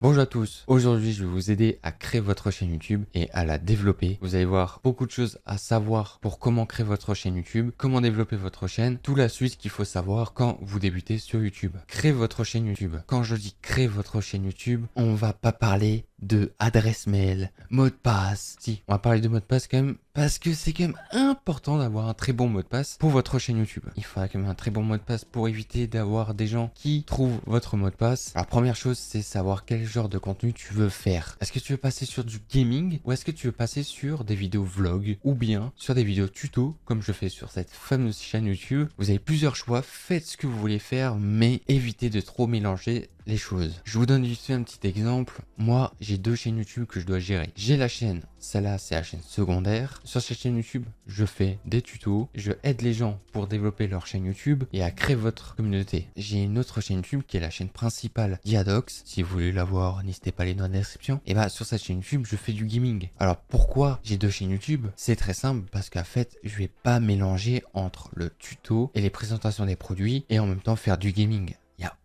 Bonjour à tous, aujourd'hui je vais vous aider à créer votre chaîne YouTube et à la développer. Vous allez voir beaucoup de choses à savoir pour comment créer votre chaîne YouTube, comment développer votre chaîne, tout la suite qu'il faut savoir quand vous débutez sur YouTube. Créer votre chaîne YouTube. Quand je dis créer votre chaîne YouTube, on va pas parler de adresse mail, mot de passe. Si, on va parler de mot de passe quand même parce que c'est quand même important d'avoir un très bon mot de passe pour votre chaîne YouTube. Il faudra quand même un très bon mot de passe pour éviter d'avoir des gens qui trouvent votre mot de passe. Alors première chose, c'est savoir quel genre de contenu tu veux faire. Est-ce que tu veux passer sur du gaming ou est-ce que tu veux passer sur des vidéos vlog ou bien sur des vidéos tuto comme je fais sur cette fameuse chaîne YouTube. Vous avez plusieurs choix, faites ce que vous voulez faire mais évitez de trop mélanger les choses. Je vous donne juste un petit exemple. Moi, j'ai deux chaînes YouTube que je dois gérer. J'ai la chaîne, celle-là, c'est la chaîne secondaire. Sur cette chaîne YouTube, je fais des tutos. Je aide les gens pour développer leur chaîne YouTube et à créer votre communauté. J'ai une autre chaîne YouTube qui est la chaîne principale d'Iadox. Si vous voulez la voir, n'hésitez pas à aller dans la description. Et bah, sur cette chaîne YouTube, je fais du gaming. Alors, pourquoi j'ai deux chaînes YouTube? C'est très simple parce qu'en fait, je vais pas mélanger entre le tuto et les présentations des produits et en même temps faire du gaming.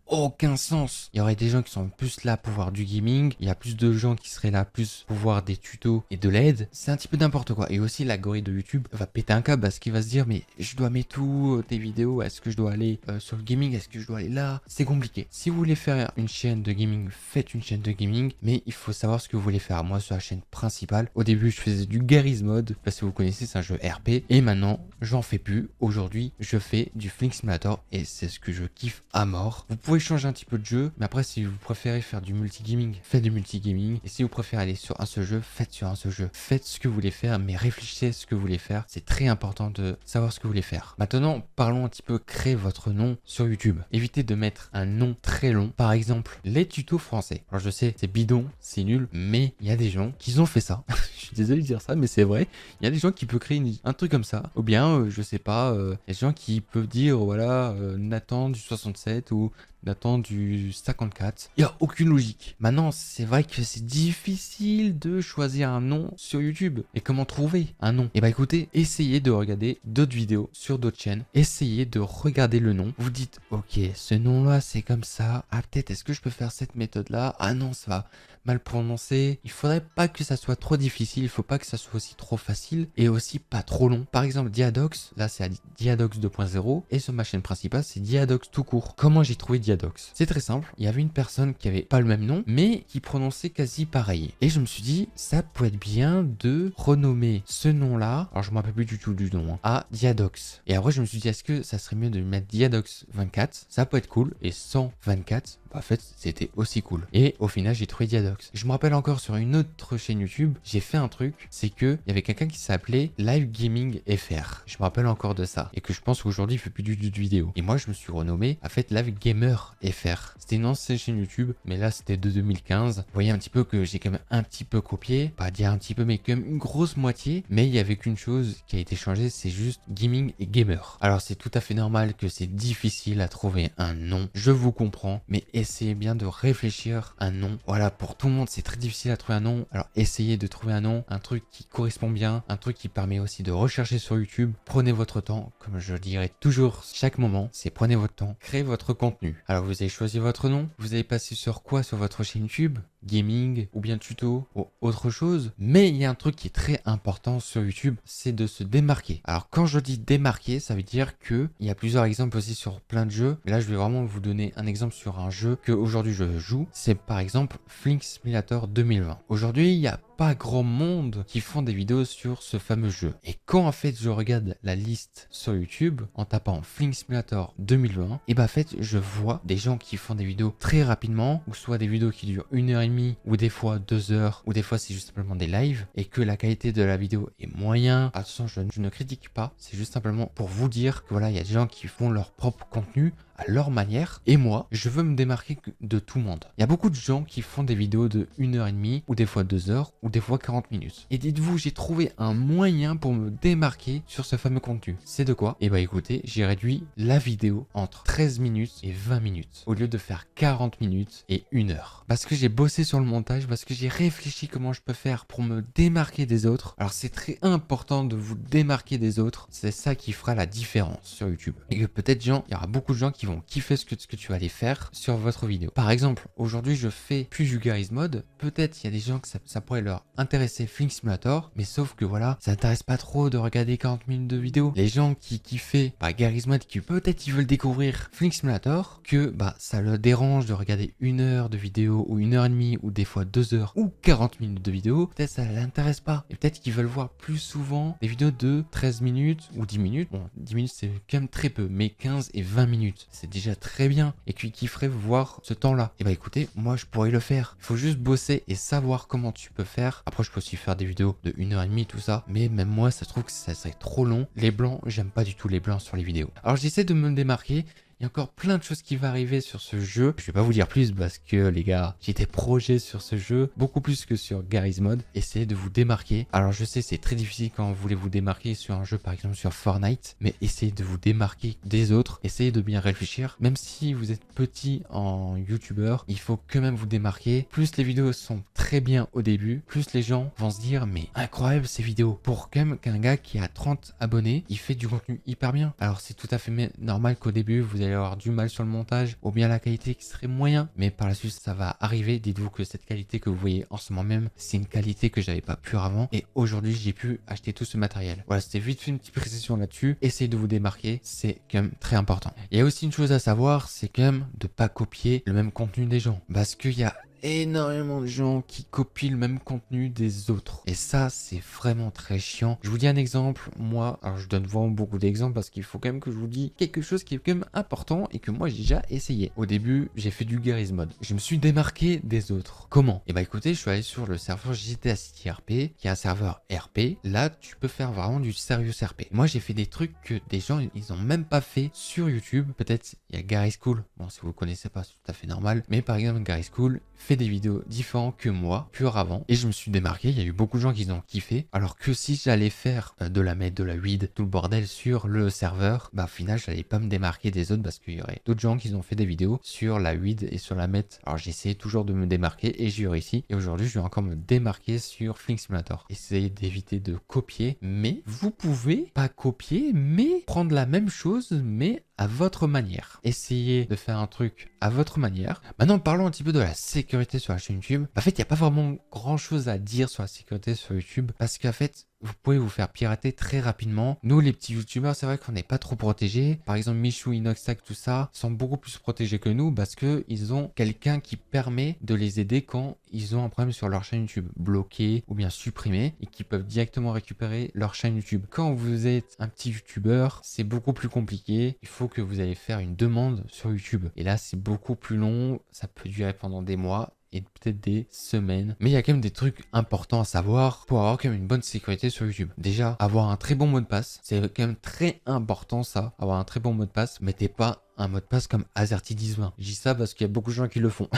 Aucun sens. Il y aurait des gens qui sont plus là pour voir du gaming. Il y a plus de gens qui seraient là plus pour voir des tutos et de l'aide. C'est un petit peu n'importe quoi. Et aussi l'algorithme de YouTube va péter un câble parce qu'il va se dire mais je dois mettre tout tes vidéos. Est-ce que je dois aller sur le gaming? Est-ce que je dois aller là? C'est compliqué. Si vous voulez faire une chaîne de gaming, faites une chaîne de gaming. Mais il faut savoir ce que vous voulez faire. Moi sur la chaîne principale, au début je faisais du Garry's Mod. Parce que vous connaissez, c'est un jeu RP. Et maintenant j'en fais plus. Aujourd'hui je fais du Flight Simulator et c'est ce que je kiffe à mort. Vous pouvez changer un petit peu de jeu, mais après si vous préférez faire du multigaming, faites du multigaming, et si vous préférez aller sur un seul jeu, faites sur un seul jeu. Faites ce que vous voulez faire, mais réfléchissez à ce que vous voulez faire. C'est très important de savoir ce que vous voulez faire. Maintenant, parlons un petit peu créer votre nom sur YouTube. Évitez de mettre un nom très long. Par exemple, les tutos français. Alors je sais, c'est bidon, c'est nul, mais il y a des gens qui ont fait ça. Je suis désolé de dire ça, mais c'est vrai. Il y a des gens qui peuvent créer un truc comme ça. Ou bien, je sais pas, il y a des gens qui peuvent dire, voilà, Nathan du 67 ou Nathan du 54. Il n'y a aucune logique. Maintenant, c'est vrai que c'est difficile de choisir un nom sur YouTube. Et comment trouver un nom? Et bah écoutez, essayez de regarder d'autres vidéos sur d'autres chaînes. Essayez de regarder le nom. Vous dites, ok, ce nom-là, c'est comme ça. Ah, peut-être, est-ce que je peux faire cette méthode-là? Ah non, ça va mal prononcé. Il faudrait pas que ça soit trop difficile. Il faut pas que ça soit aussi trop facile et aussi pas trop long. Par exemple, Diadox, là c'est Diadox 2.0 et sur ma chaîne principale, c'est Diadox tout court. Comment j'ai trouvé Diadox? C'est très simple. Il y avait une personne qui avait pas le même nom, mais qui prononçait quasi pareil. Et je me suis dit, ça peut être bien de renommer ce nom-là, alors je me rappelle plus du tout du nom, hein, à Diadox. Et après, je me suis dit, est-ce que ça serait mieux de mettre Diadox 24? Ça peut être cool. Et 124, en fait, c'était aussi cool. Et au final, j'ai trouvé Diadox. Je me rappelle encore sur une autre chaîne YouTube, j'ai fait un truc, c'est que il y avait quelqu'un qui s'appelait Live Gaming FR. Je me rappelle encore de ça. Et que je pense qu'aujourd'hui, il fait plus du tout de vidéos. Et moi, je me suis renommé, en fait, Live Gamer FR. C'était une ancienne chaîne YouTube, mais là, c'était de 2015. Vous voyez un petit peu que j'ai quand même un petit peu copié. Pas dire un petit peu, mais quand même une grosse moitié. Mais il y avait qu'une chose qui a été changée, c'est juste gaming et gamer. Alors, c'est tout à fait normal que c'est difficile à trouver un nom. Je vous comprends, mais essayez bien de réfléchir un nom. Voilà, pour tout le monde, c'est très difficile à trouver un nom. Alors, essayez de trouver un nom, un truc qui correspond bien, un truc qui permet aussi de rechercher sur YouTube. Prenez votre temps, comme je dirais toujours chaque moment, c'est prenez votre temps, créez votre contenu. Alors, vous avez choisi votre nom, vous allez passer sur quoi sur votre chaîne YouTube? Gaming ou bien tuto ou autre chose. Mais il y a un truc qui est très important sur YouTube, c'est de se démarquer. Alors quand je dis démarquer, ça veut dire que il y a plusieurs exemples aussi sur plein de jeux. Mais là, je vais vraiment vous donner un exemple sur un jeu que aujourd'hui je joue. C'est par exemple Flight Simulator 2020. Aujourd'hui, il y a pas grand monde qui font des vidéos sur ce fameux jeu. Et quand en fait je regarde la liste sur YouTube en tapant Flight Simulator 2020, et bah en fait je vois des gens qui font des vidéos très rapidement, ou soit des vidéos qui durent 1h30, ou des fois 2 heures, ou des fois c'est juste simplement des lives, et que la qualité de la vidéo est moyen. Attention, je ne critique pas, c'est juste simplement pour vous dire que voilà, il y a des gens qui font leur propre contenu à leur manière, et moi, je veux me démarquer de tout le monde. Il y a beaucoup de gens qui font des vidéos de 1h30, ou des fois 2 heures, ou des fois 40 minutes. Et dites-vous, j'ai trouvé un moyen pour me démarquer sur ce fameux contenu. C'est de quoi? Et bah écoutez, j'ai réduit la vidéo entre 13 minutes et 20 minutes, au lieu de faire 40 minutes et 1 heure. Parce que j'ai bossé sur le montage, parce que j'ai réfléchi comment je peux faire pour me démarquer des autres. Alors c'est très important de vous démarquer des autres, c'est ça qui fera la différence sur YouTube. Et que peut-être il y aura beaucoup de gens qui qui vont kiffer ce que tu vas aller faire sur votre vidéo. Par exemple, aujourd'hui, je fais plus du Garry's Mod. Peut-être il y a des gens que ça pourrait leur intéresser Flight Simulator, mais sauf que voilà, ça n'intéresse pas trop de regarder 40 minutes de vidéo. Les gens qui kiffaient Garry's Mod, qui peut-être ils veulent découvrir Flight Simulator, que ça leur dérange de regarder 1 heure de vidéo ou 1 heure et demie ou des fois 2 heures ou 40 minutes de vidéo, peut-être ça l'intéresse pas. Et peut-être qu'ils veulent voir plus souvent des vidéos de 13 minutes ou 10 minutes. Bon, 10 minutes c'est quand même très peu, mais 15 et 20 minutes, c'est déjà très bien. Et qui kifferait voir ce temps-là. Et écoutez, moi je pourrais le faire. Il faut juste bosser et savoir comment tu peux faire. Après, je peux aussi faire des vidéos de 1 heure et demie, tout ça. Mais même moi, ça se trouve que ça serait trop long. Les blancs, j'aime pas du tout les blancs sur les vidéos. Alors j'essaie de me démarquer. Il y a encore plein de choses qui vont arriver sur ce jeu. Je vais pas vous dire plus parce que les gars, j'ai des projets sur ce jeu, beaucoup plus que sur Garry's Mod. Essayez de vous démarquer. Alors je sais, c'est très difficile quand vous voulez vous démarquer sur un jeu, par exemple sur Fortnite, mais essayez de vous démarquer des autres. Essayez de bien réfléchir. Même si vous êtes petit en YouTubeur, il faut quand même vous démarquer. Plus les vidéos sont très bien au début, plus les gens vont se dire mais incroyable ces vidéos. Pour quand même qu'un gars qui a 30 abonnés, il fait du contenu hyper bien. Alors c'est tout à fait normal qu'au début vous allez avoir du mal sur le montage ou bien la qualité qui serait moyen, mais par la suite ça va arriver. Dites-vous que cette qualité que vous voyez en ce moment même, c'est une qualité que j'avais pas pu avant et aujourd'hui j'ai pu acheter tout ce matériel. Voilà, c'était vite fait une petite précision là-dessus. Essayez de vous démarquer, c'est quand même très important. Il y a aussi une chose à savoir, c'est quand même de pas copier le même contenu des gens, parce qu'il y a énormément de gens qui copient le même contenu des autres. Et ça, c'est vraiment très chiant. Je vous dis un exemple. Moi, alors je donne vraiment beaucoup d'exemples parce qu'il faut quand même que je vous dise quelque chose qui est quand même important et que moi, j'ai déjà essayé. Au début, j'ai fait du Garry's Mod. Je me suis démarqué des autres. Comment? Et écoutez, je suis allé sur le serveur GTA City RP, qui est un serveur RP. Là, tu peux faire vraiment du sérieux RP. Moi, j'ai fait des trucs que des gens, ils ont même pas fait sur YouTube. Peut-être, il y a Garry's Cool. Bon, si vous le connaissez pas, c'est tout à fait normal. Mais par exemple, Garry's Cool fait des vidéos différentes que moi, plus avant, et je me suis démarqué. Il y a eu beaucoup de gens qui ont kiffé, alors que si j'allais faire de la med, de la weed, tout le bordel sur le serveur, au final j'allais pas me démarquer des autres parce qu'il y aurait d'autres gens qui ont fait des vidéos sur la weed et sur la med. Alors j'essayais toujours de me démarquer et j'ai réussi, et aujourd'hui je vais encore me démarquer sur Flight Simulator. Essayez d'éviter de copier, mais vous pouvez pas copier, mais prendre la même chose, mais à votre manière. Essayez de faire un truc à votre manière. Maintenant, parlons un petit peu de la sécurité sur la chaîne YouTube. En fait, il n'y a pas vraiment grand chose à dire sur la sécurité sur YouTube parce qu'en fait, vous pouvez vous faire pirater très rapidement. Nous, les petits youtubeurs, c'est vrai qu'on n'est pas trop protégés. Par exemple, Michou, Inoxtag, tout ça, sont beaucoup plus protégés que nous parce qu'ils ont quelqu'un qui permet de les aider quand ils ont un problème sur leur chaîne YouTube, bloqué ou bien supprimé, et qui peuvent directement récupérer leur chaîne YouTube. Quand vous êtes un petit youtubeur, c'est beaucoup plus compliqué. Il faut que vous allez faire une demande sur YouTube. Et là, c'est beaucoup plus long. Ça peut durer pendant des mois et peut-être des semaines. Mais il y a quand même des trucs importants à savoir pour avoir quand même une bonne sécurité sur YouTube. Déjà, avoir un très bon mot de passe. C'est quand même très important ça, avoir un très bon mot de passe. Mettez pas un mot de passe comme Azerty1020. Je dis ça parce qu'il y a beaucoup de gens qui le font.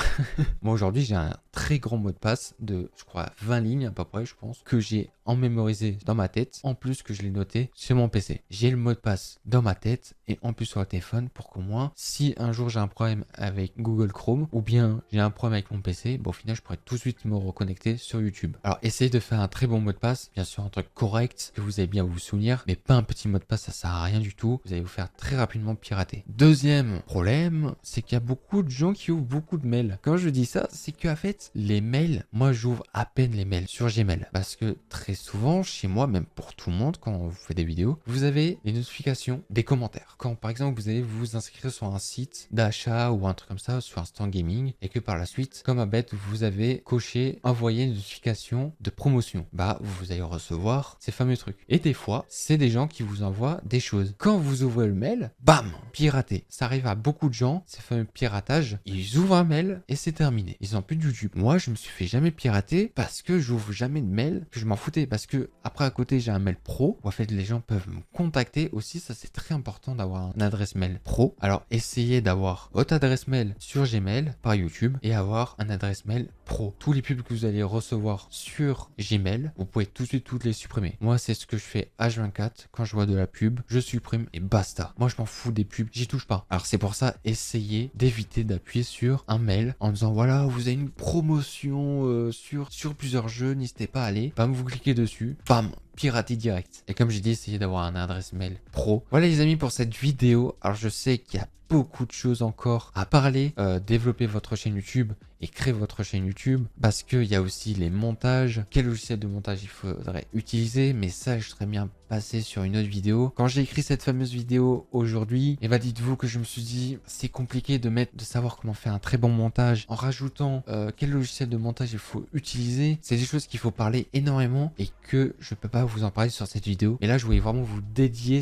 Moi aujourd'hui j'ai un très grand mot de passe de, je crois, 20 lignes à peu près, je pense, que j'ai en mémorisé dans ma tête, en plus que je l'ai noté sur mon PC. J'ai le mot de passe dans ma tête et en plus sur le téléphone pour qu'au moins, si un jour j'ai un problème avec Google Chrome ou bien j'ai un problème avec mon PC, au final je pourrais tout de suite me reconnecter sur YouTube. Alors essayez de faire un très bon mot de passe, bien sûr un truc correct que vous allez bien vous souvenir, mais pas un petit mot de passe, ça sert à rien du tout. Vous allez vous faire très rapidement pirater. Deuxième problème, c'est qu'il y a beaucoup de gens qui ouvrent beaucoup de mails. Quand je dis ça, c'est qu'en fait, les mails, moi j'ouvre à peine les mails sur Gmail. Parce que très souvent, chez moi, même pour tout le monde, quand on fait des vidéos, vous avez les notifications des commentaires. Quand par exemple, vous allez vous inscrire sur un site d'achat ou un truc comme ça, sur un stand gaming, et que par la suite, comme à bête, vous avez coché envoyer une notification de promotion. Vous allez recevoir ces fameux trucs. Et des fois, c'est des gens qui vous envoient des choses. Quand vous ouvrez le mail, bam, piraté. Ça arrive à beaucoup de gens, ces fameux piratages. Ils ouvrent un mail et c'est terminé. Ils ont plus de YouTube. Moi, je me suis fait jamais pirater parce que j'ouvre jamais de mail, que je m'en foutais. Parce que après, à côté, j'ai un mail pro où en fait, les gens peuvent me contacter aussi. Ça, c'est très important d'avoir une adresse mail pro. Alors, essayez d'avoir votre adresse mail sur Gmail par YouTube et avoir une adresse mail pro. Tous les pubs que vous allez recevoir sur Gmail, vous pouvez tout de suite toutes les supprimer. Moi, c'est ce que je fais H24. Quand je vois de la pub, je supprime et basta. Moi, je m'en fous des pubs. J'y touche pas. Alors c'est pour ça, essayez d'éviter d'appuyer sur un mail en disant voilà, vous avez une promotion sur plusieurs jeux, n'hésitez pas à aller. Bam, vous cliquez dessus, bam, pirater direct. Et comme j'ai dit, essayez d'avoir un adresse mail pro. Voilà les amis pour cette vidéo. Alors je sais qu'il y a beaucoup de choses encore à parler, développer votre chaîne YouTube et créer votre chaîne YouTube, parce qu'il y a aussi les montages, quel logiciel de montage il faudrait utiliser, mais ça je serais bien passé sur une autre vidéo. Quand j'ai écrit cette fameuse vidéo aujourd'hui, et bah dites-vous que je me suis dit c'est compliqué de savoir comment faire un très bon montage en rajoutant quel logiciel de montage il faut utiliser. C'est des choses qu'il faut parler énormément et que je peux pas vous en parler sur cette vidéo. Et là je voulais vraiment vous dédier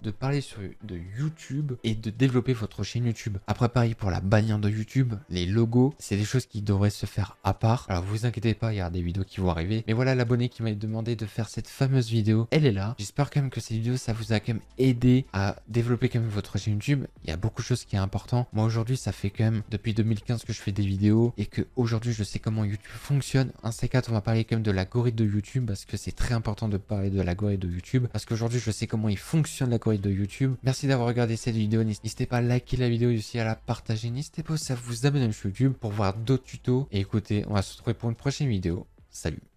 de parler de YouTube et de développer votre chaîne YouTube. Après pareil pour la bannière de YouTube, les logos, c'est des choses qui devraient se faire à part. Alors vous inquiétez pas, il y a des vidéos qui vont arriver. Mais voilà, l'abonné qui m'a demandé de faire cette fameuse vidéo, elle est là. J'espère quand même que cette vidéo, ça vous a quand même aidé à développer quand même votre chaîne YouTube. Il y a beaucoup de choses qui est important. Moi aujourd'hui, ça fait quand même depuis 2015 que je fais des vidéos et que aujourd'hui je sais comment YouTube fonctionne. Un C4, on va parler quand même de l'algorithme de YouTube parce que c'est très important de parler de l'algorithme de YouTube parce qu'aujourd'hui je sais comment il fonctionne l'algorithme de YouTube. Merci d'avoir regardé cette vidéo. N'hésitez pas à liker la vidéo et aussi à la partager. N'hésitez pas aussi à vous abonner sur YouTube pour voir d'autres tutos. Et écoutez, on va se retrouver pour une prochaine vidéo. Salut!